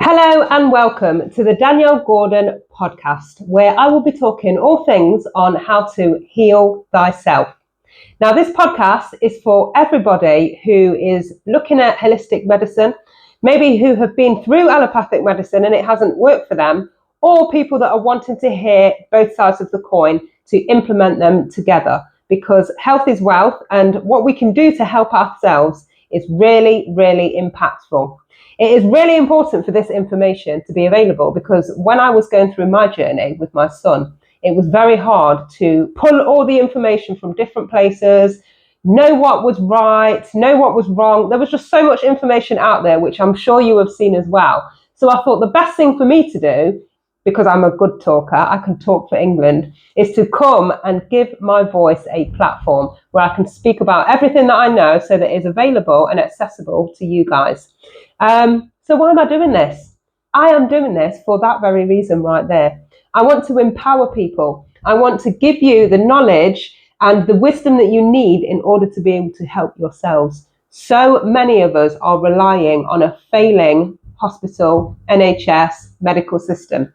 Hello and welcome to the Danielle Gordon podcast, where I will be talking all things on how to heal thyself. Now, this podcast is for everybody who is looking at holistic medicine, maybe who have been through allopathic medicine and it hasn't worked for them, or people that are wanting to hear both sides of the coin to implement them together, because health is wealth and what we can do to help ourselves is really, really impactful. It is really important for this information to be available because when I was going through my journey with my son, it was very hard to pull all the information from different places, know what was right, know what was wrong. There was just so much information out there, which I'm sure you have seen as well. So I thought the best thing for me to do, because I'm a good talker, I can talk for England, is to come and give my voice a platform where I can speak about everything that I know so that it is available and accessible to you guys. So why am I doing this? I am doing this for that very reason right there. I want to empower people. I want to give you the knowledge and the wisdom that you need in order to be able to help yourselves. So many of us are relying on a failing hospital, NHS, medical system.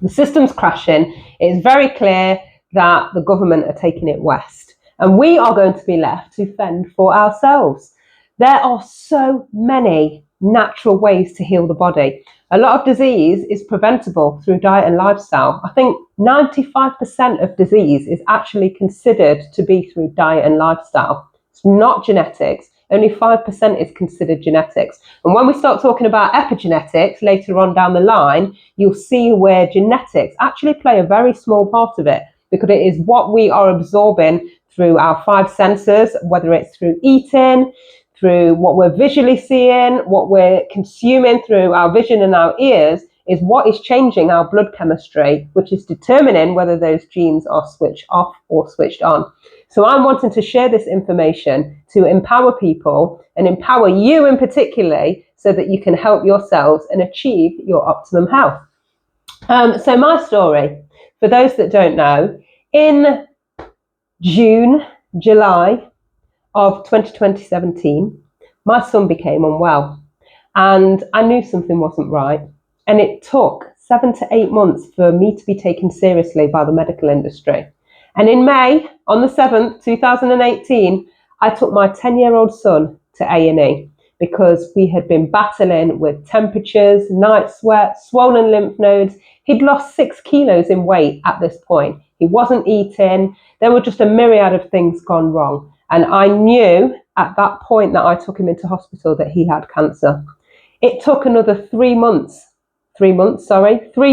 The system's crashing. It's very clear that the government are taking it west. And we are going to be left to fend for ourselves. There are so many natural ways to heal the body. A lot of disease is preventable through diet and lifestyle. I think 95% of disease is actually considered to be through diet and lifestyle. It's not genetics. Only 5% is considered genetics. And when we start talking about epigenetics later on down the line, you'll see where genetics actually play a very small part of it, because it is what we are absorbing through our five senses, whether it's through eating, through what we're visually seeing, what we're consuming through our vision and our ears, is what is changing our blood chemistry, which is determining whether those genes are switched off or switched on. So I'm wanting to share this information to empower people and empower you in particular so that you can help yourselves and achieve your optimum health. So my story, for those that don't know, in July of 2017, my son became unwell and I knew something wasn't right. And it took 7 to 8 months for me to be taken seriously by the medical industry. And in May, on the 7th, 2018, I took my 10-year-old son to A&E because we had been battling with temperatures, night sweat, swollen lymph nodes. He'd lost 6 kilos in weight at this point. He wasn't eating. There were just a myriad of things gone wrong. And I knew at that point that I took him into hospital that he had cancer. It took another 3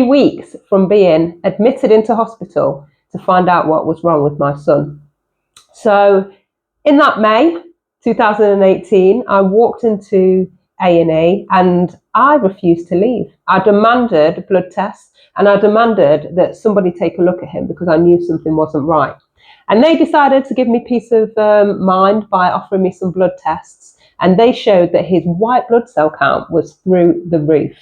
weeks from being admitted into hospital to find out what was wrong with my son. So in that May 2018, I walked into A&E and I refused to leave. I demanded blood tests and I demanded that somebody take a look at him because I knew something wasn't right. And they decided to give me peace of mind by offering me some blood tests. And they showed that his white blood cell count was through the roof.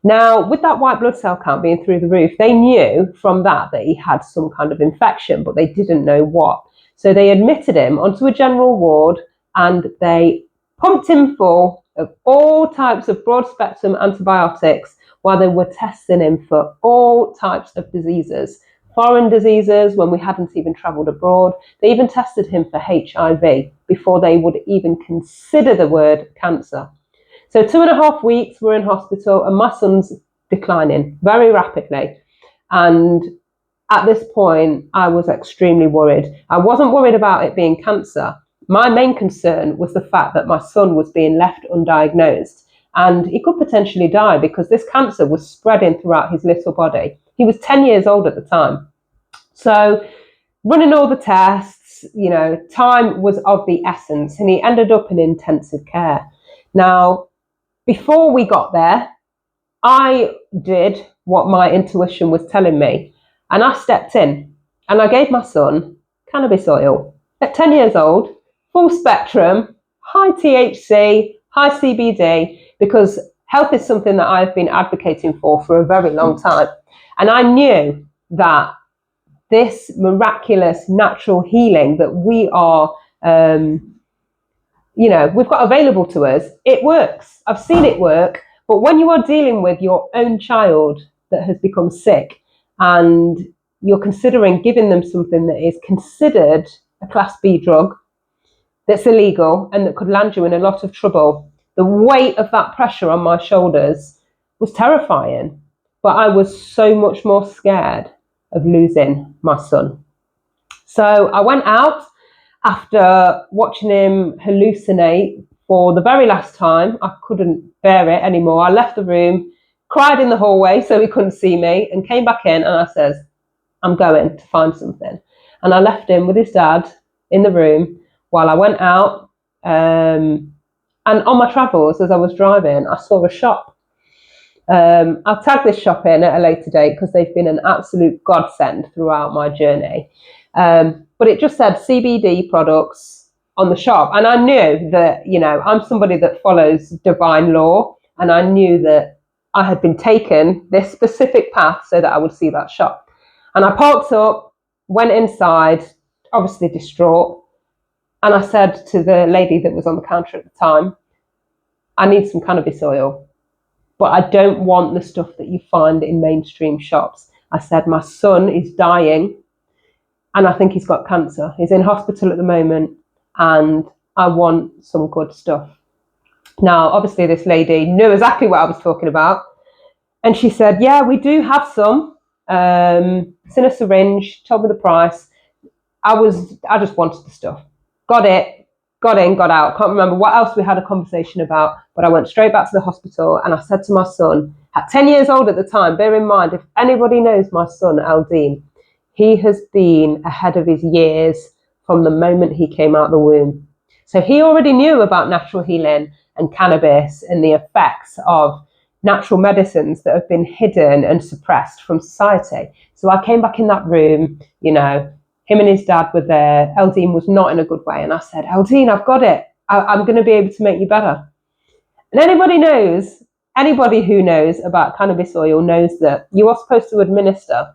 Now, with that white blood cell count being through the roof, they knew from that he had some kind of infection, but they didn't know what. So they admitted him onto a general ward and they pumped him full of all types of broad spectrum antibiotics while they were testing him for all types of diseases. Foreign diseases when we hadn't even travelled abroad. They even tested him for HIV before they would even consider the word cancer. So 2.5 weeks we're in hospital and my son's declining very rapidly. And at this point, I was extremely worried. I wasn't worried about it being cancer. My main concern was the fact that my son was being left undiagnosed and he could potentially die because this cancer was spreading throughout his little body. He was 10 years old at the time. So running all the tests, time was of the essence and he ended up in intensive care. Now, before we got there, I did what my intuition was telling me and I stepped in and I gave my son cannabis oil at 10 years old, full spectrum, high THC, high CBD, because health is something that I've been advocating for a very long time. And I knew that this miraculous natural healing that we are, we've got available to us, it works. I've seen it work But when you are dealing with your own child that has become sick and you're considering giving them something that is considered a Class B drug, that's illegal and that could land you in a lot of trouble, the weight of that pressure on my shoulders was terrifying. But I was so much more scared of losing my son. So I went out after watching him hallucinate for the very last time. I couldn't bear it anymore. I left the room, cried in the hallway so he couldn't see me, and came back in and I says, I'm going to find something. And I left him with his dad in the room while I went out. And on my travels, as I was driving, I saw a shop. I'll tag this shop in at a later date because they've been an absolute godsend throughout my journey. But it just said CBD products on the shop. And I knew that, I'm somebody that follows divine law. And I knew that I had been taken this specific path so that I would see that shop. And I parked up, went inside, obviously distraught. And I said to the lady that was on the counter at the time, I need some cannabis oil, but I don't want the stuff that you find in mainstream shops. I said, my son is dying and I think he's got cancer. He's in hospital at the moment and I want some good stuff. Now, obviously this lady knew exactly what I was talking about. And she said, yeah, we do have some. It's in a syringe, told me the price. I just wanted the stuff. Got it, got in, got out. Can't remember what else we had a conversation about, but I went straight back to the hospital and I said to my son, at 10 years old at the time, bear in mind, if anybody knows my son, Aldine, he has been ahead of his years from the moment he came out of the womb. So he already knew about natural healing and cannabis and the effects of natural medicines that have been hidden and suppressed from society. So I came back in that room, him and his dad were there. Eldine was not in a good way. And I said, Eldine, I've got it. I'm going to be able to make you better. And anybody who knows about cannabis oil knows that you are supposed to administer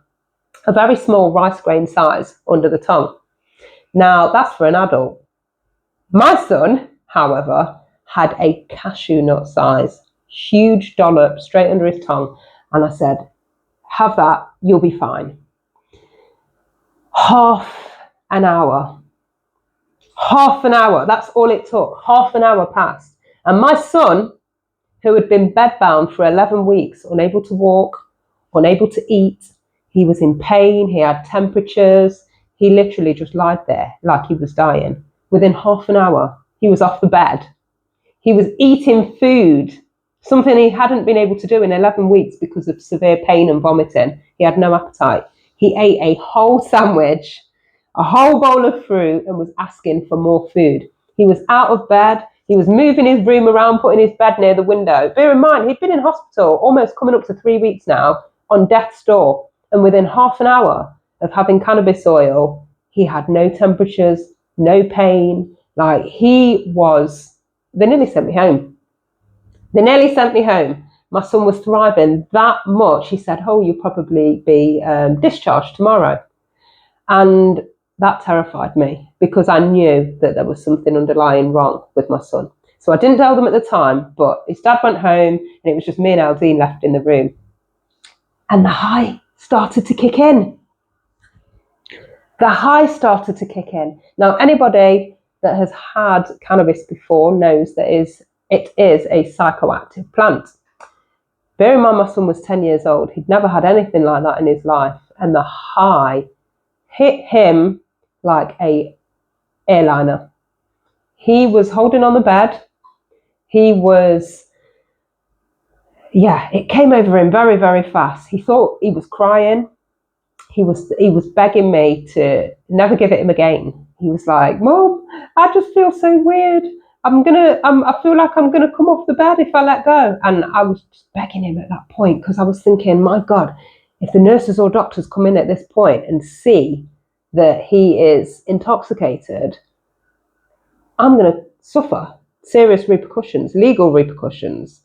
a very small rice grain size under the tongue. Now, that's for an adult. My son, however, had a cashew nut size, huge dollop straight under his tongue. And I said, have that, you'll be fine. Half an hour, that's all it took. Half an hour passed. And my son, who had been bedbound for 11 weeks, unable to walk, unable to eat, he was in pain, he had temperatures, he literally just lied there like he was dying. Within half an hour, he was off the bed. He was eating food, something he hadn't been able to do in 11 weeks because of severe pain and vomiting. He had no appetite. He ate a whole sandwich, a whole bowl of fruit, and was asking for more food. He was out of bed. He was moving his room around, putting his bed near the window. Bear in mind, he'd been in hospital almost coming up to 3 weeks now on death's door. And within half an hour of having cannabis oil, he had no temperatures, no pain. They nearly sent me home. My son was thriving that much. He said, you'll probably be discharged tomorrow. And that terrified me because I knew that there was something underlying wrong with my son. So I didn't tell them at the time, but his dad went home and it was just me and Aldine left in the room. And the high started to kick in. Now, anybody that has had cannabis before knows that it is a psychoactive plant. Bear in mind, my son was 10 years old. He'd never had anything like that in his life. And the high hit him like a airliner. He was holding on the bed. It came over him very, very fast. He thought he was crying. He was begging me to never give it him again. He was like, Mom, I just feel so weird. I feel like I'm gonna come off the bed if I let go. And I was just begging him at that point because I was thinking, my God, if the nurses or doctors come in at this point and see that he is intoxicated, I'm gonna suffer serious repercussions, legal repercussions.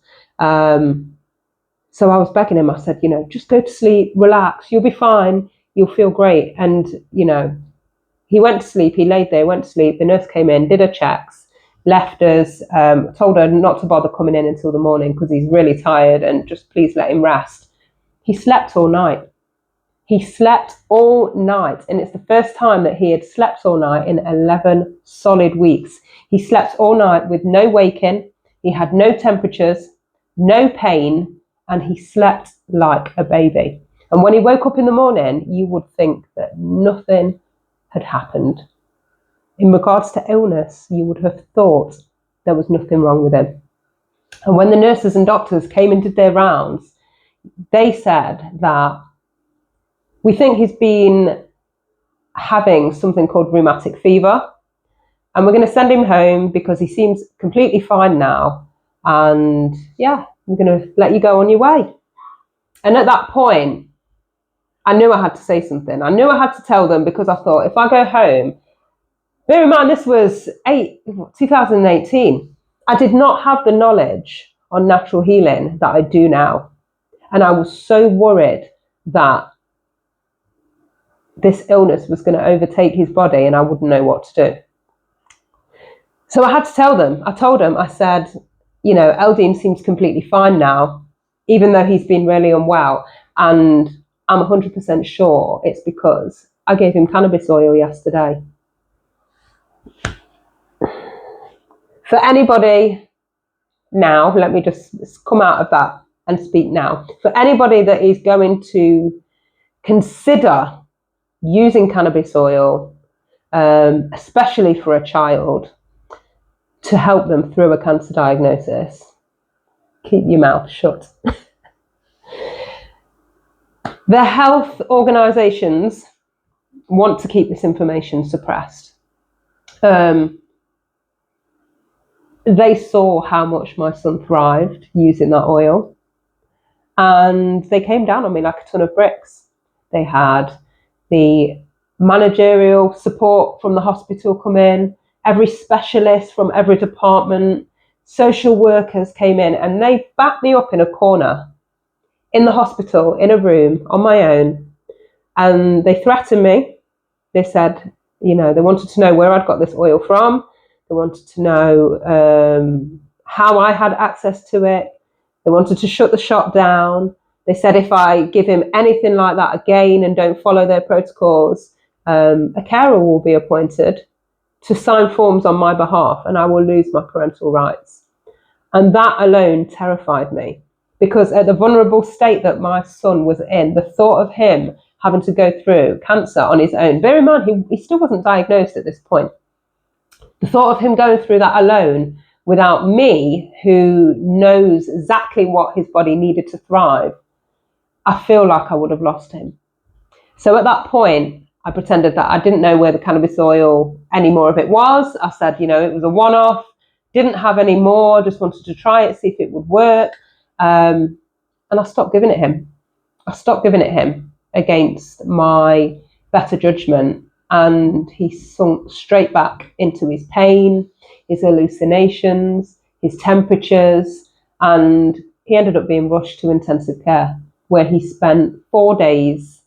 So I was begging him. I said, just go to sleep, relax, you'll be fine, you'll feel great. And, he went to sleep, he laid there, went to sleep. The nurse came in, did her checks, left us, told her not to bother coming in until the morning because he's really tired and just please let him rest. He slept all night. He slept all night, and it's the first time that he had slept all night in 11 solid weeks. He slept all night with no waking, he had no temperatures, no pain, and he slept like a baby. And when he woke up in the morning, you would think that nothing had happened. In regards to illness, you would have thought there was nothing wrong with him. And when the nurses and doctors came and did their rounds, they said that we think he's been having something called rheumatic fever, and we're going to send him home because he seems completely fine now. And yeah, we're going to let you go on your way. And at that point, I knew I had to say something. I knew I had to tell them, because I thought, if I go home, bear in mind this was 2018. I did not have the knowledge on natural healing that I do now. And I was so worried that this illness was going to overtake his body and I wouldn't know what to do. So I had to tell them. I told them, I said, Eldine seems completely fine now, even though he's been really unwell. And I'm 100% sure it's because I gave him cannabis oil yesterday. For anybody now, let me just come out of that and speak now. For anybody that is going to consider using cannabis oil, especially for a child, to help them through a cancer diagnosis, keep your mouth shut. The health organisations want to keep this information suppressed. They saw how much my son thrived using that oil, and they came down on me like a ton of bricks. They had the managerial support from the hospital come in, every specialist from every department, social workers came in, and they backed me up in a corner in the hospital, in a room on my own, and they threatened me. They said, they wanted to know where I'd got this oil from. They wanted to know how I had access to it. They wanted to shut the shop down. They said if I give him anything like that again and don't follow their protocols, a carer will be appointed to sign forms on my behalf and I will lose my parental rights. And that alone terrified me, because at the vulnerable state that my son was in, the thought of him having to go through cancer on his own, bear in mind he still wasn't diagnosed at this point. The thought of him going through that alone without me, who knows exactly what his body needed to thrive, I feel like I would have lost him. So at that point, I pretended that I didn't know where the cannabis oil, any more of it was. I said, it was a one-off, didn't have any more, just wanted to try it, see if it would work. And I stopped giving it him. I stopped giving it him against my better judgment. And he sunk straight back into his pain, his hallucinations, his temperatures, and he ended up being rushed to intensive care, where he spent 4 days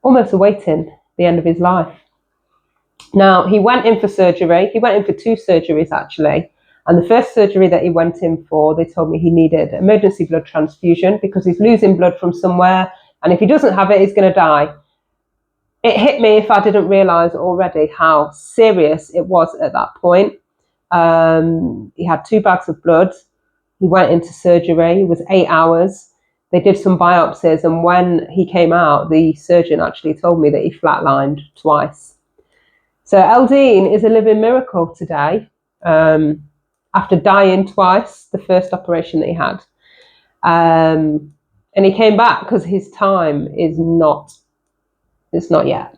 almost awaiting the end of his life. Now, he went in for surgery. He went in for 2 surgeries, actually. And the first surgery that he went in for, they told me he needed emergency blood transfusion because he's losing blood from somewhere. And if he doesn't have it, he's going to die. It hit me if I didn't realise already how serious it was at that point. He had 2 bags of blood. He went into surgery. It was 8 hours. They did some biopsies, and when he came out, the surgeon actually told me that he flatlined twice. So Eldine is a living miracle today, after dying twice, the first operation that he had. And he came back because his time is not yet.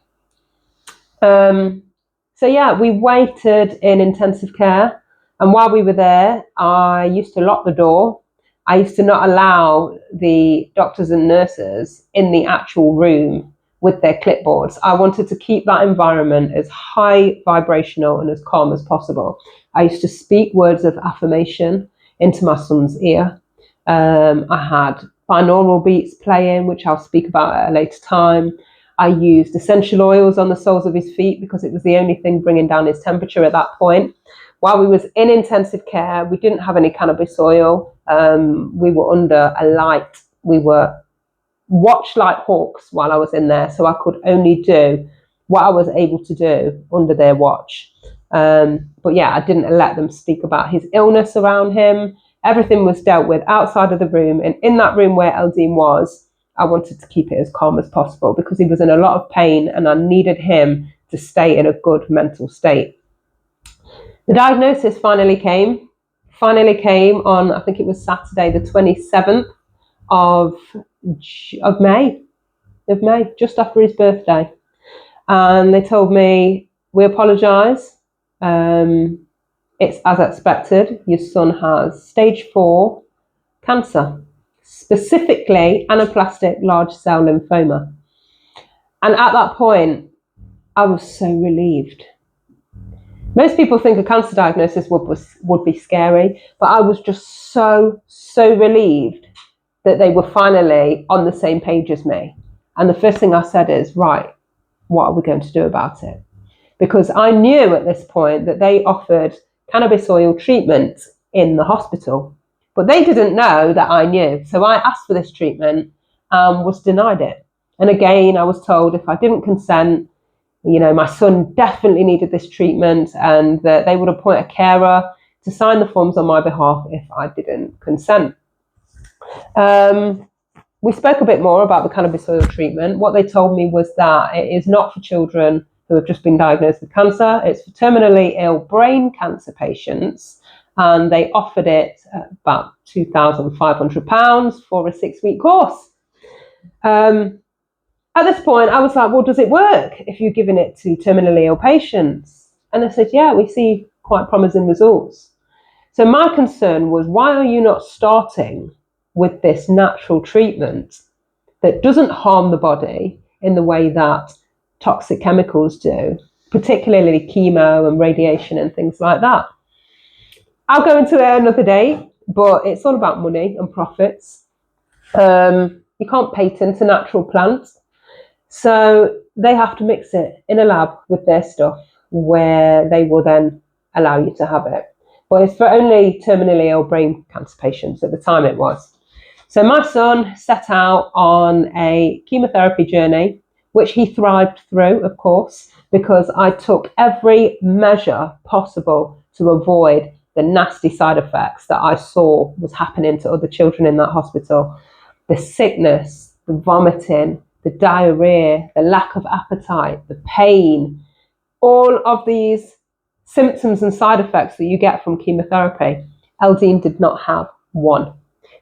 So yeah, we waited in intensive care, and while we were there, I used to lock the door. I used to not allow the doctors and nurses in the actual room with their clipboards. I wanted to keep that environment as high vibrational and as calm as possible. I used to speak words of affirmation into my son's ear. I had binaural beats playing, which I'll speak about at a later time. I used essential oils on the soles of his feet because it was the only thing bringing down his temperature at that point. while we was in intensive care, we didn't have any cannabis oil. We were under a light. We were watched like hawks while I was in there, so I could only do what I was able to do under their watch. But yeah, I didn't let them speak about his illness around him. Everything was dealt with outside of the room, and in that room where Eldine was, I wanted to keep it as calm as possible because he was in a lot of pain and I needed him to stay in a good mental state. The diagnosis finally came on, I think it was Saturday the 27th of May, just after his birthday. And they told me, we apologise. It's as expected. Your son has stage 4 cancer, specifically anaplastic large cell lymphoma. And at that point, I was so relieved. Most people think a cancer diagnosis would be scary, but I was just so relieved that they were finally on the same page as me. And the first thing I said is, right, what are we going to do about it? Because I knew at this point that they offered cannabis oil treatment in the hospital, but they didn't know that I knew. So I asked for this treatment and was denied it. And again, I was told if I didn't consent, my son definitely needed this treatment and that they would appoint a carer to sign the forms on my behalf if I didn't consent. We spoke a bit more about the cannabis oil treatment. What they told me was that it is not for children who have just been diagnosed with cancer. It's for terminally ill brain cancer patients. And they offered it at about £2,500 for a 6-week course. At this point, I was like, well, does it work if you're giving it to terminally ill patients? And they said, yeah, we see quite promising results. So my concern was, why are you not starting with this natural treatment that doesn't harm the body in the way that toxic chemicals do, particularly chemo and radiation and things like that? I'll go into it another day, but it's all about money and profits. You can't patent a natural plant. So they have to mix it in a lab with their stuff where they will then allow you to have it. But it's for only terminally ill brain cancer patients. At the time it was. So my son set out on a chemotherapy journey, which he thrived through, of course, because I took every measure possible to avoid the nasty side effects that I saw was happening to other children in that hospital. The sickness, the vomiting, the diarrhea, the lack of appetite, the pain, all of these symptoms and side effects that you get from chemotherapy, Eldine did not have one.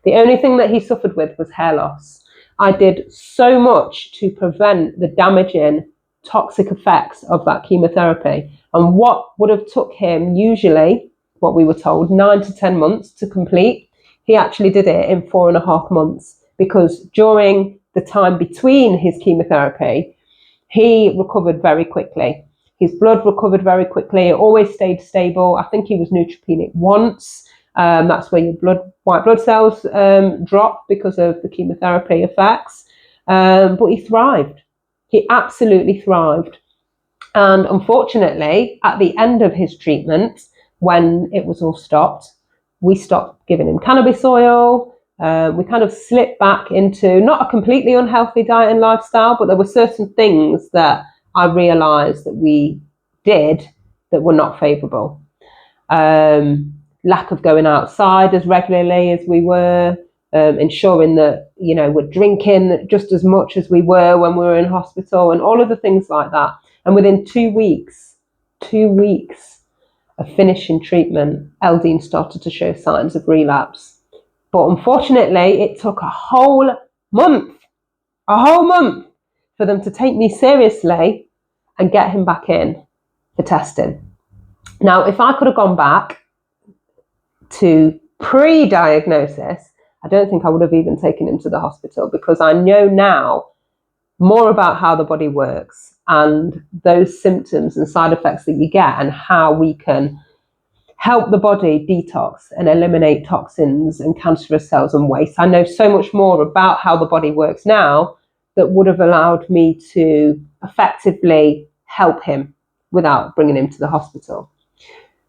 The only thing that he suffered with was hair loss. I did so much to prevent the damaging toxic effects of that chemotherapy. And what would have took him usually, what we were told, 9 to 10 months to complete, he actually did it in 4.5 months, because during the time between his chemotherapy, he recovered very quickly. His blood recovered very quickly. It always stayed stable. I think he was neutropenic once. That's where your white blood cells drop because of the chemotherapy effects. But he thrived. He absolutely thrived. And unfortunately, at the end of his treatment, when it was all stopped, we stopped giving him cannabis oil. We kind of slipped back into not a completely unhealthy diet and lifestyle, but there were certain things that I realised that we did that were not favourable. Lack of going outside as regularly as we were, ensuring that, we're drinking just as much as we were when we were in hospital, and all of the things like that. And within 2 weeks of finishing treatment, Eldine started to show signs of relapse. But unfortunately, it took a whole month for them to take me seriously and get him back in for testing. Now, if I could have gone back to pre-diagnosis, I don't think I would have even taken him to the hospital, because I know now more about how the body works and those symptoms and side effects that you get, and how we can help the body detox and eliminate toxins and cancerous cells and waste. I know so much more about how the body works now that would have allowed me to effectively help him without bringing him to the hospital.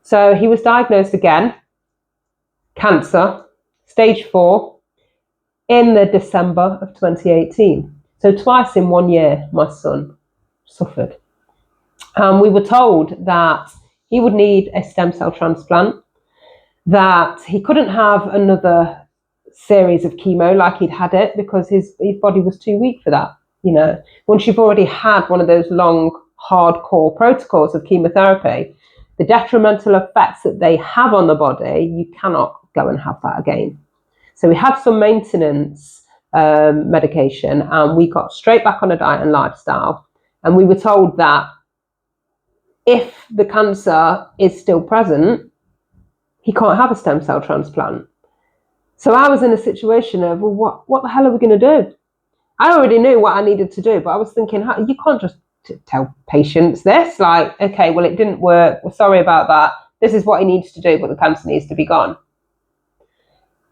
So he was diagnosed again, cancer, stage 4, in the December of 2018. So twice in 1 year, my son suffered. We were told that he would need a stem cell transplant, that he couldn't have another series of chemo like he'd had it because his body was too weak for that. You know, once you've already had one of those long, hardcore protocols of chemotherapy, the detrimental effects that they have on the body, you cannot go and have that again. So we had some maintenance medication, and we got straight back on a diet and lifestyle. And we were told that if the cancer is still present, he can't have a stem cell transplant. So I was in a situation of, well, what the hell are we going to do? I already knew what I needed to do, but I was thinking, you can't just tell patients this, like, okay, well, it didn't work, we're sorry about that, this is what he needs to do, but the cancer needs to be gone.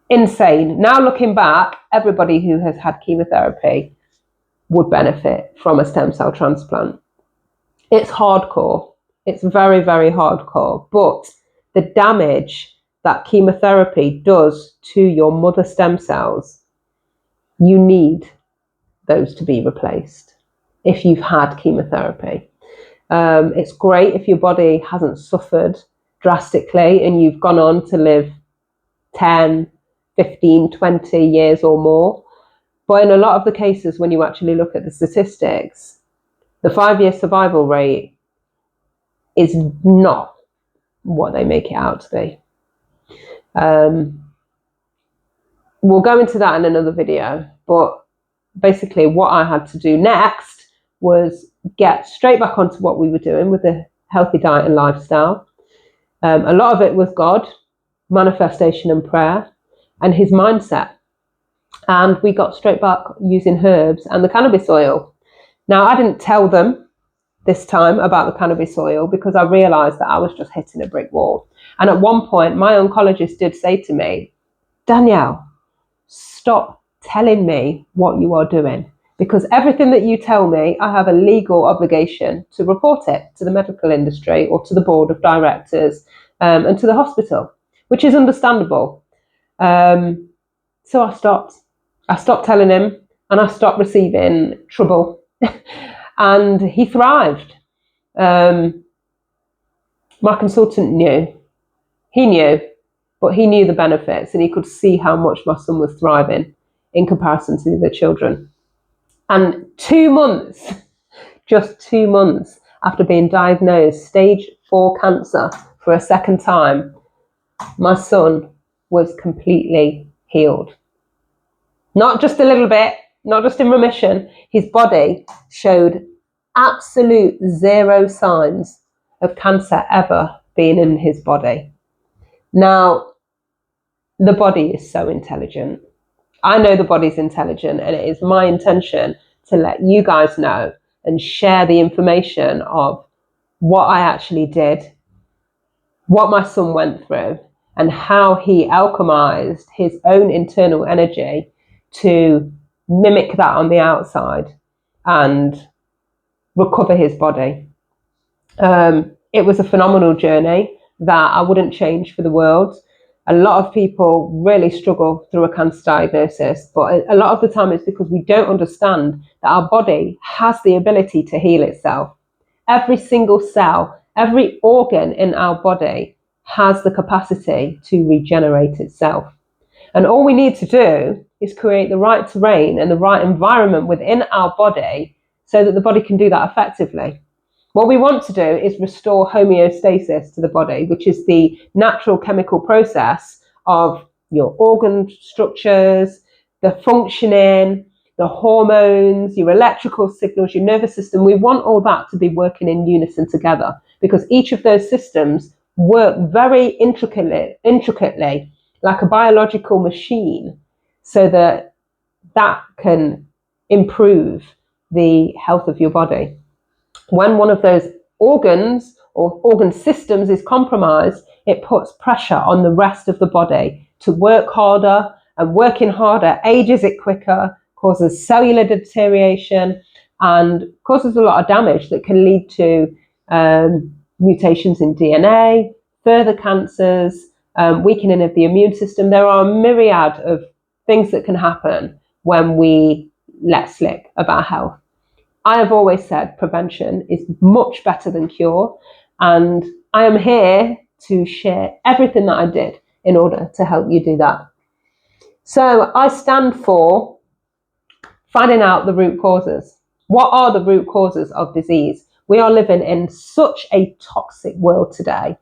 Insane. Now looking back, everybody who has had chemotherapy would benefit from a stem cell transplant. It's hardcore. It's very, very hardcore, but the damage that chemotherapy does to your mother stem cells, you need those to be replaced if you've had chemotherapy. It's great if your body hasn't suffered drastically and you've gone on to live 10, 15, 20 years or more. But in a lot of the cases, when you actually look at the statistics, the 5-year survival rate is not what they make it out to be. We'll go into that in another video, but basically what I had to do next was get straight back onto what we were doing with a healthy diet and lifestyle. A lot of it was God, manifestation and prayer, and his mindset. And we got straight back using herbs and the cannabis oil. Now, I didn't tell them this time about the cannabis oil because I realized that I was just hitting a brick wall. And at one point, my oncologist did say to me, Danielle, stop telling me what you are doing, because everything that you tell me, I have a legal obligation to report it to the medical industry or to the board of directors and to the hospital, which is understandable. So I stopped. I stopped telling him and I stopped receiving trouble. And he thrived. My consultant knew. He knew, but he knew the benefits and he could see how much my son was thriving in comparison to the other children. And 2 months, just 2 months after being diagnosed stage 4 cancer for a second time, my son was completely healed. Not just a little bit, not just in remission. His body showed absolute 0 signs of cancer ever being in his body. Now, the body is so intelligent. I know the body's intelligent, and it is my intention to let you guys know and share the information of what I actually did, what my son went through, and how he alchemized his own internal energy to mimic that on the outside and recover his body. It was a phenomenal journey that I wouldn't change for the world. A lot of people really struggle through a cancer diagnosis, but a lot of the time it's because we don't understand that our body has the ability to heal itself. Every single cell, every organ in our body has the capacity to regenerate itself. And all we need to do is create the right terrain and the right environment within our body so that the body can do that effectively. What we want to do is restore homeostasis to the body, which is the natural chemical process of your organ structures, the functioning, the hormones, your electrical signals, your nervous system. We want all that to be working in unison together because each of those systems work very intricately like a biological machine so that can improve the health of your body. When one of those organs or organ systems is compromised, it puts pressure on the rest of the body to work harder, and working harder ages it quicker, causes cellular deterioration, and causes a lot of damage that can lead to mutations in DNA, further cancers, weakening of the immune system. There are a myriad of things that can happen when we let slip about health. I have always said prevention is much better than cure, and I am here to share everything that I did in order to help you do that. So I stand for finding out the root causes. What are the root causes of disease? We are living in such a toxic world today.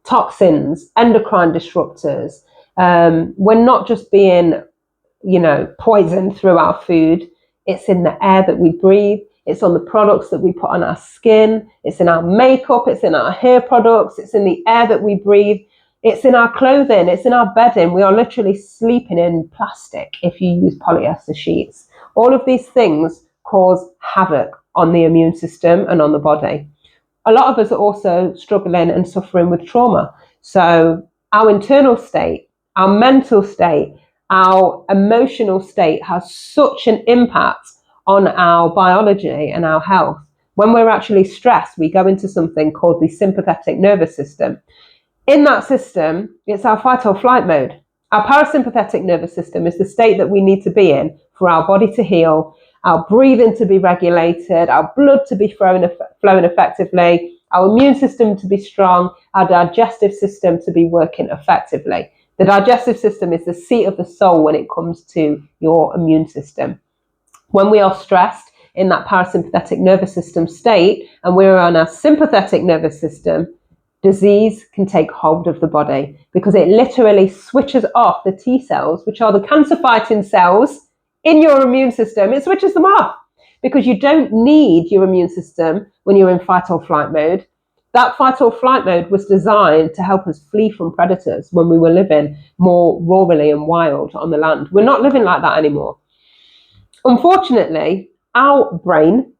Toxins, endocrine disruptors. We're not just being, poisoned through our food. It's in the air that we breathe. It's on the products that we put on our skin. It's in our makeup. It's in our hair products. It's in the air that we breathe. It's in our clothing. It's in our bedding. We are literally sleeping in plastic if you use polyester sheets. All of these things cause havoc on the immune system and on the body. A lot of us are also struggling and suffering with trauma. So our internal state, our mental state, our emotional state has such an impact on our biology and our health. When we're actually stressed, we go into something called the sympathetic nervous system. In that system, it's our fight or flight mode. Our parasympathetic nervous system is the state that we need to be in for our body to heal, our breathing to be regulated, our blood to be flowing effectively, our immune system to be strong, our digestive system to be working effectively. The digestive system is the seat of the soul when it comes to your immune system. When we are stressed in that parasympathetic nervous system state and we're on our sympathetic nervous system, disease can take hold of the body because it literally switches off the T cells, which are the cancer fighting cells in your immune system. It switches them off because you don't need your immune system when you're in fight or flight mode. That fight or flight mode was designed to help us flee from predators when we were living more rurally and wild on the land. We're not living like that anymore. Unfortunately, our brain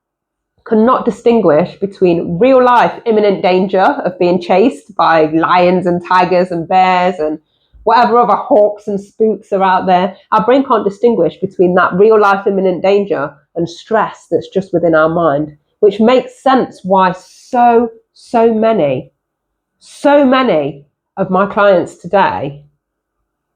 cannot distinguish between real life imminent danger of being chased by lions and tigers and bears and whatever other hawks and spooks are out there. Our brain can't distinguish between that real life imminent danger and stress that's just within our mind, which makes sense why so many of my clients today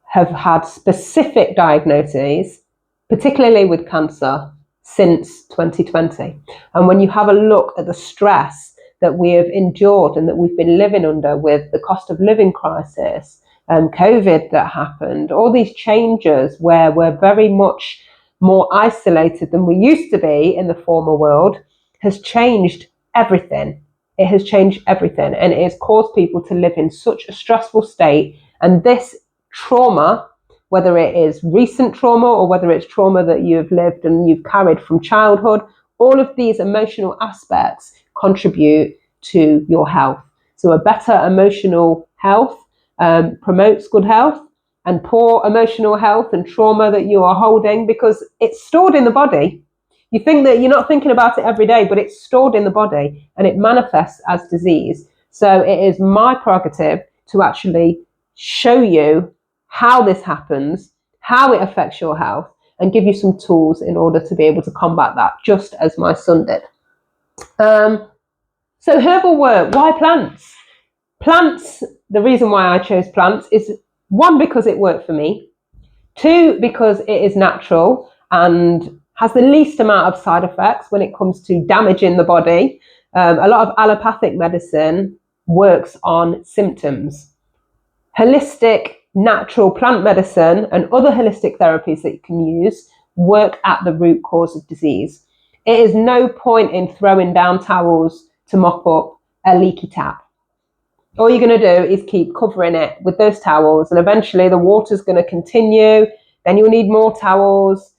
have had specific diagnoses, particularly with cancer, since 2020. And when you have a look at the stress that we have endured and that we've been living under with the cost of living crisis and COVID that happened, all these changes where we're very much more isolated than we used to be in the former world has changed everything. It has changed everything, and it has caused people to live in such a stressful state. And this trauma, whether it is recent trauma or whether it's trauma that you've lived and you've carried from childhood, all of these emotional aspects contribute to your health. So a better emotional health promotes good health, and poor emotional health and trauma that you are holding, because it's stored in the body. You think that you're not thinking about it every day, but it's stored in the body and it manifests as disease. So it is my prerogative to actually show you how this happens, how it affects your health, and give you some tools in order to be able to combat that, just as my son did. So herbal work, why plants? Plants, the reason why I chose plants is, one, because it worked for me. Two, because it is natural and has the least amount of side effects when it comes to damaging the body. A lot of allopathic medicine works on symptoms. Holistic, natural plant medicine and other holistic therapies that you can use work at the root cause of disease. It is no point in throwing down towels to mop up a leaky tap. All you're going to do is keep covering it with those towels, and eventually the water's going to continue. Then you'll need more towels.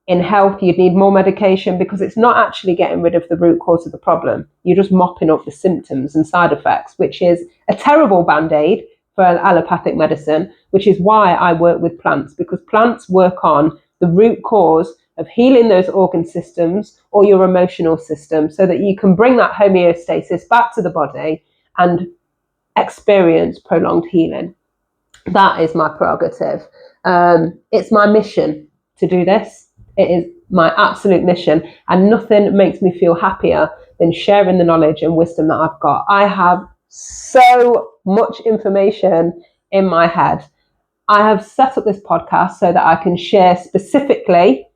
In health, you'd need more medication, because it's not actually getting rid of the root cause of the problem. You're just mopping up the symptoms and side effects, which is a terrible band-aid for allopathic medicine, which is why I work with plants, because plants work on the root cause of healing those organ systems or your emotional system, so that you can bring that homeostasis back to the body and experience prolonged healing. That is my prerogative. It's my mission to do this. It is my absolute mission, and nothing makes me feel happier than sharing the knowledge and wisdom that I've got. I have so much information in my head. I have set up this podcast so that I can share specifically.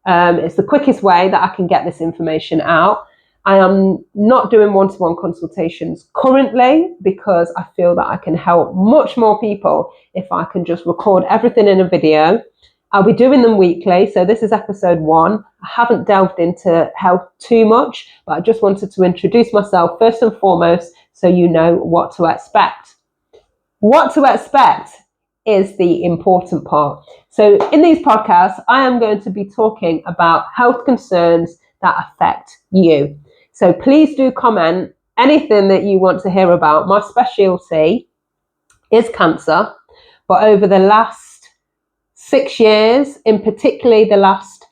It's the quickest way that I can get this information out. I am not doing one-to-one consultations currently because I feel that I can help much more people if I can just record everything in a video. I'll be doing them weekly. So this is episode 1. I haven't delved into health too much, but I just wanted to introduce myself first and foremost so you know what to expect. What to expect is the important part. So in these podcasts, I am going to be talking about health concerns that affect you. So please do comment anything that you want to hear about. My specialty is cancer, but over the last 6 years, in particularly the last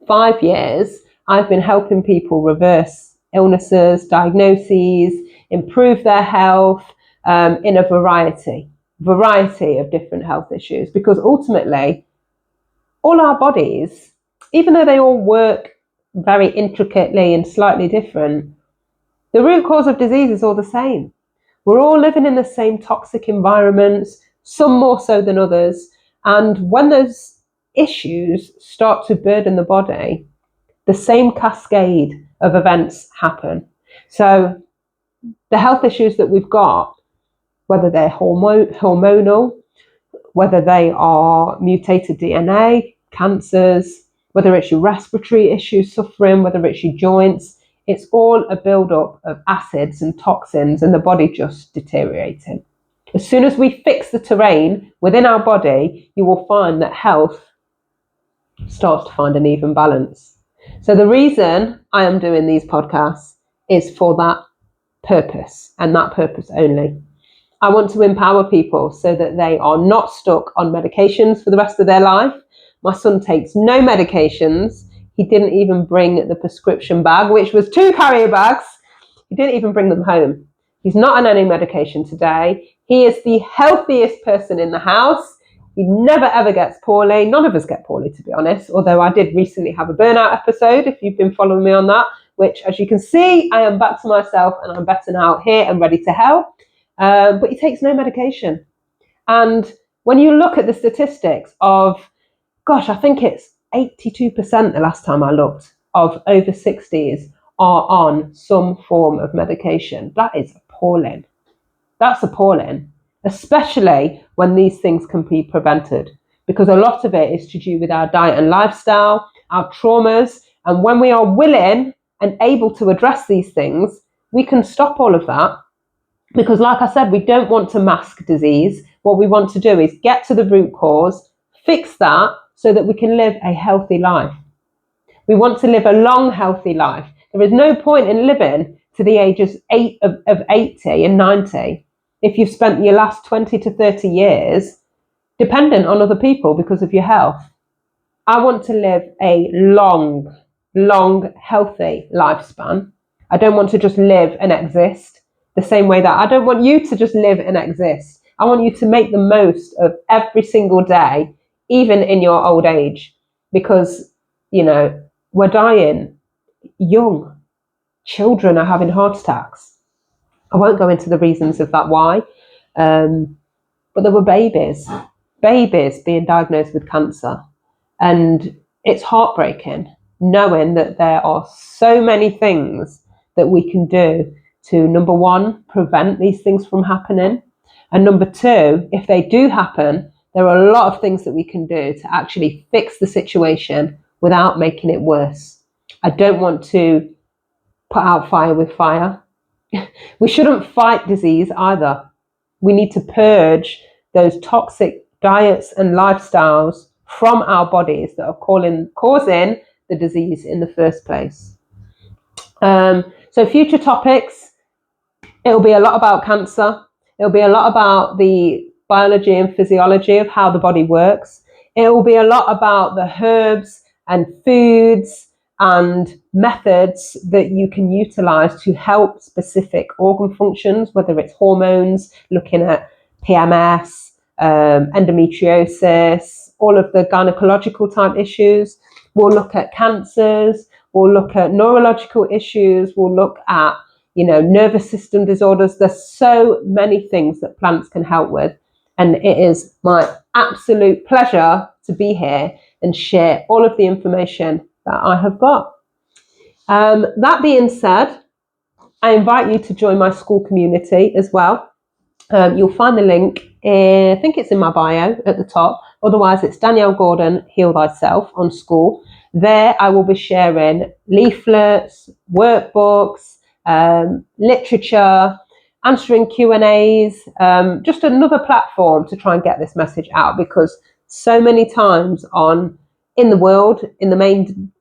5 years, I've been helping people reverse illnesses, diagnoses, improve their health in a variety of different health issues, because ultimately all our bodies, even though they all work very intricately and slightly different, the root cause of disease is all the same. We're all living in the same toxic environments, some more so than others. And when those issues start to burden the body, the same cascade of events happen. So the health issues that we've got, whether they're hormonal, whether they are mutated DNA, cancers, whether it's your respiratory issues suffering, whether it's your joints, it's all a build-up of acids and toxins and the body just deteriorating. As soon as we fix the terrain within our body, you will find that health starts to find an even balance. So the reason I am doing these podcasts is for that purpose and that purpose only. I want to empower people so that they are not stuck on medications for the rest of their life. My son takes no medications. He didn't even bring the prescription bag, which was 2 carrier bags. He didn't even bring them home. He's not on any medication today. He is the healthiest person in the house. He never ever gets poorly. None of us get poorly, to be honest, although I did recently have a burnout episode, if you've been following me on that, which, as you can see, I am back to myself and I'm better now here and ready to help. But he takes no medication. And when you look at the statistics of, gosh, I think it's 82% the last time I looked of over 60s are on some form of medication. That is appalling. That's appalling, especially when these things can be prevented, because a lot of it is to do with our diet and lifestyle, our traumas. And when we are willing and able to address these things, we can stop all of that. Because like I said, we don't want to mask disease. What we want to do is get to the root cause, fix that so that we can live a healthy life. We want to live a long, healthy life. There is no point in living to the ages of 80 and 90 if you've spent your last 20 to 30 years dependent on other people because of your health. I want to live a long, healthy lifespan. I don't want to just live and exist. The same way that I don't want you to just live and exist. I want you to make the most of every single day, even in your old age, because, we're dying young. Children are having heart attacks. I won't go into the reasons of that why, but there were babies being diagnosed with cancer. And it's heartbreaking knowing that there are so many things that we can do to, number one, prevent these things from happening. And number two, if they do happen, there are a lot of things that we can do to actually fix the situation without making it worse. I don't want to put out fire with fire. We shouldn't fight disease either. We need to purge those toxic diets and lifestyles from our bodies that are causing the disease in the first place. So future topics, it'll be a lot about cancer. It'll be a lot about the biology and physiology of how the body works. It will be a lot about the herbs and foods and methods that you can utilize to help specific organ functions, whether it's hormones, looking at PMS, endometriosis, all of the gynecological type issues. We'll look at cancers. We'll look at neurological issues. We'll look at nervous system disorders. There's so many things that plants can help with. And it is my absolute pleasure to be here and share all of the information that I have got. That being said, I invite you to join my school community as well. You'll find the link, I think it's in my bio at the top. Otherwise, it's Danielle Gordon, Heal Thyself on school. There I will be sharing leaflets, workbooks, literature, answering Q&As, just another platform to try and get this message out, because so many times in the world, in the main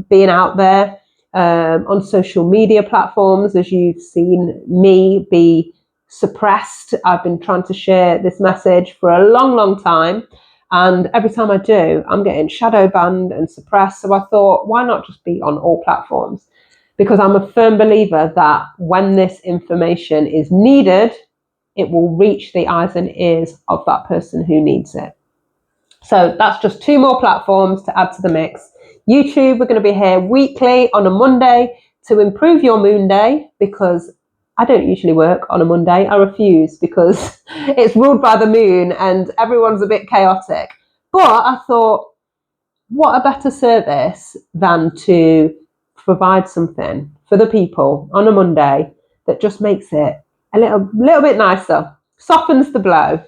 being out there, on social media platforms, as you've seen me be suppressed. I've been trying to share this message for a long, long time. And every time I do, I'm getting shadow banned and suppressed. So I thought, why not just be on all platforms? Because I'm a firm believer that when this information is needed, it will reach the eyes and ears of that person who needs it. So that's just 2 more platforms to add to the mix. YouTube, we're going to be here weekly on a Monday to improve your moon day, because I don't usually work on a Monday. I refuse, because it's ruled by the moon and everyone's a bit chaotic. But I thought, what a better service than to provide something for the people on a Monday that just makes it a little bit nicer, softens the blow.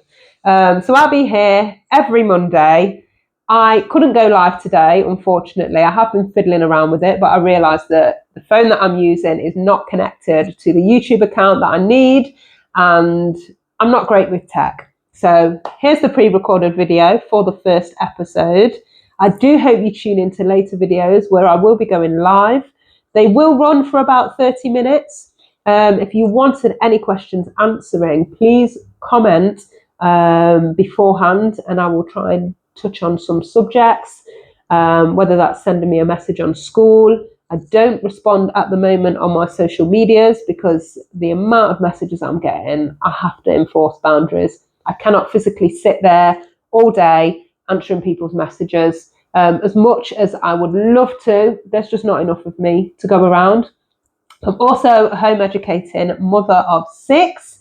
So I'll be here every Monday. I couldn't go live today, unfortunately. I have been fiddling around with it, but I realised that the phone that I'm using is not connected to the YouTube account that I need, and I'm not great with tech. So here's the pre-recorded video for the first episode. I do hope you tune into later videos where I will be going live. They will run for about 30 minutes. If you wanted any questions answering, please comment beforehand, and I will try and touch on some subjects, whether that's sending me a message on school. I don't respond at the moment on my social medias because the amount of messages I'm getting, I have to enforce boundaries. I cannot physically sit there all day answering people's messages. As much as I would love to, there's just not enough of me to go around. I'm also a home educating mother of 6.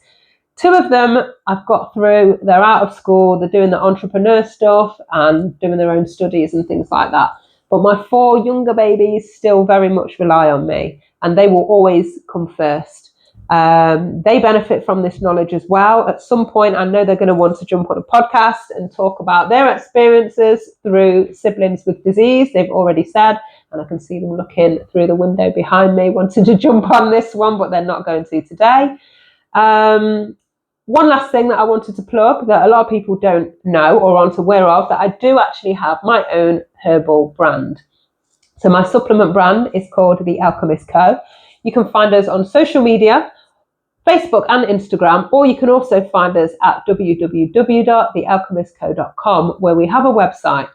2 of them I've got through. They're out of school, they're doing the entrepreneur stuff and doing their own studies and things like that. But my 4 younger babies still very much rely on me, and they will always come first. They benefit from this knowledge as well. At some point, I know they're going to want to jump on a podcast and talk about their experiences through siblings with disease. They've already said, and I can see them looking through the window behind me, wanting to jump on this one, but they're not going to today. One last thing that I wanted to plug that a lot of people don't know or aren't aware of, that I do actually have my own herbal brand. So my supplement brand is called The Alchemist Co. You can find us on social media, Facebook and Instagram, or you can also find us at www.thealchemistco.com, where we have a website.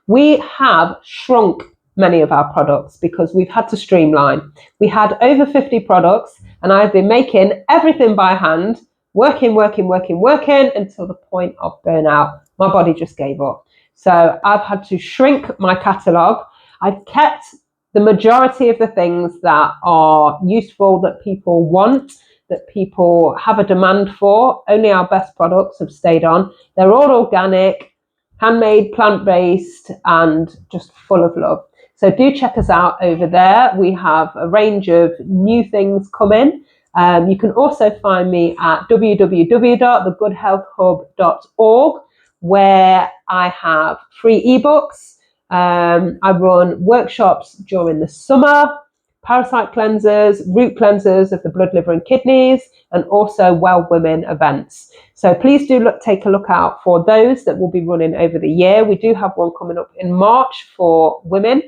We have shrunk many of our products because we've had to streamline. We had over 50 products, and I've been making everything by hand, working until the point of burnout. My body just gave up. So I've had to shrink my catalogue. I've kept the majority of the things that are useful, that people want, that people have a demand for. Only our best products have stayed on. They're all organic, handmade, plant-based, and just full of love. So do check us out over there. We have a range of new things coming. You can also find me at www.thegoodhealthhub.org, where I have free ebooks. I run workshops during the summer, parasite cleansers, root cleansers of the blood, liver and kidneys, and also Well Women events. So please do take a look out for those that will be running over the year. We do have one coming up in March for women.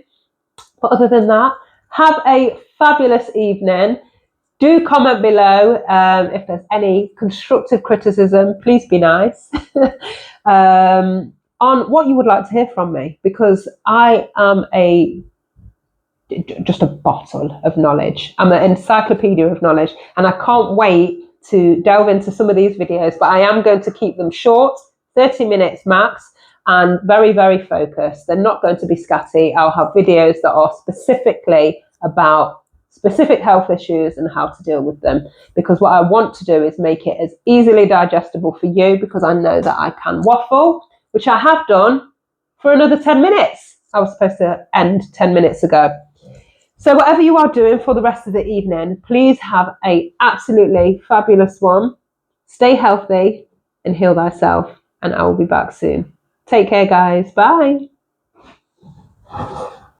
But other than that, have a fabulous evening. Do comment below if there's any constructive criticism. Please be nice. On what you would like to hear from me, because I am just a bottle of knowledge. I'm an encyclopedia of knowledge, and I can't wait to delve into some of these videos, but I am going to keep them short, 30 minutes max, and very, very focused. They're not going to be scatty. I'll have videos that are specifically about specific health issues and how to deal with them, because what I want to do is make it as easily digestible for you, because I know that I can waffle, which I have done for another 10 minutes. I was supposed to end 10 minutes ago. So whatever you are doing for the rest of the evening, please have an absolutely fabulous one. Stay healthy and heal thyself, and I will be back soon. Take care, guys. Bye.